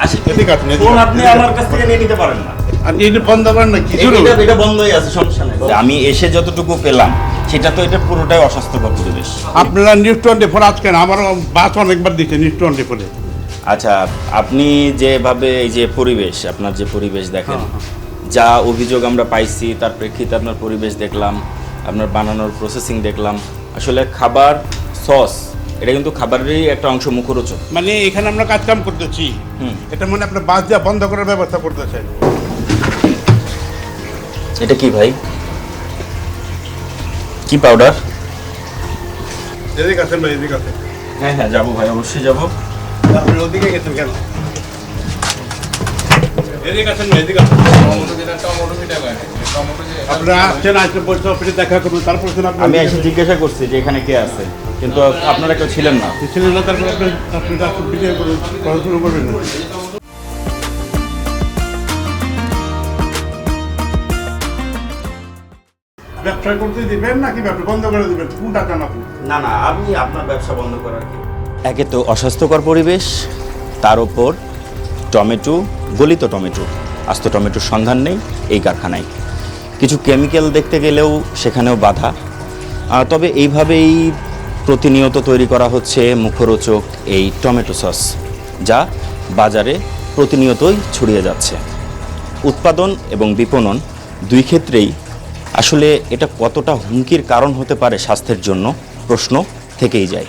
আসেন এদিকে আসেন, এদিকে ফোন আসেন, আপনি এদিকে আমার কাছ থেকে নিয়ে নিতে পারেন না। আর এটা বন্ধ করেন না কিছু এটা বন্ধই আছে, সমস্যা নেই। আমি এসে যতটুকু পেলাম সেটা তো এটা পুরোটাই অস্বাস্থ্যকর পরিবেশ। আপনারা নিউজ 24 আজকে না, আমার বাস অনেকবার দিচ্ছে নিউজ 24-এ। আচ্ছা, আপনি যেভাবে এই যে পরিবেশ, আপনার যে পরিবেশ দেখেন, যা অভিযোগ আমরা পাইছি তার প্রেক্ষিতে আপনার পরিবেশ দেখলাম, আপনার বানানোর প্রসেসিং দেখলাম, আসলে খাবার সস এটা কিন্তু খাবারেরই একটা অংশ, মুখরোচক। মানে এখানে আমরা কাজ কাম করতেছি, এটা মানে আপনার বাস দেওয়া বন্ধ করার ব্যবস্থা করতেছেন। এটা কি ভাই, কি পাউডার? এদিকে আসেন ভাই, এদিকে আসেন। হ্যাঁ হ্যাঁ, যাবো ভাই, অবশ্যই যাবো। আপনি ওদিকে গেছেন কেন? এদিকে আসেন ভাই, এদিকে আসেন। আপনারা আসছেন, আসলে বলছে অফিসে দেখা করবেন, তারপর আমি এসে জিজ্ঞাসা করছি যে এখানে কে আছে, কিন্তু আপনারা কেউ ছিলেন না। ছিলেন না, তারপর আপনি ভিডিও করুন, পড়াশুনো করবেন না। ব্যবসা করতে দিবেন নাকি ব্যবসা বন্ধ করে দিবেন, কোনটা চান আপনি? না না, আপনি আপনার ব্যবসা বন্ধ করার কি? একে তো অস্বাস্থ্যকর পরিবেশ, তার ওপর টমেটো, গলিত টমেটো, আস্ত টমেটোর সন্ধান নেই এই কারখানায়। কিছু কেমিক্যাল দেখতে গেলেও সেখানেও বাধা। তবে এইভাবেই প্রতিনিয়ত তৈরি করা হচ্ছে মুখরোচক এই টমেটো সস, যা বাজারে প্রতিনিয়তই ছড়িয়ে যাচ্ছে। উৎপাদন এবং বিপণন দুই ক্ষেত্রেই আসলে এটা কতটা হুমকির কারণ হতে পারে স্বাস্থ্যের জন্য, প্রশ্ন থেকেই যায়।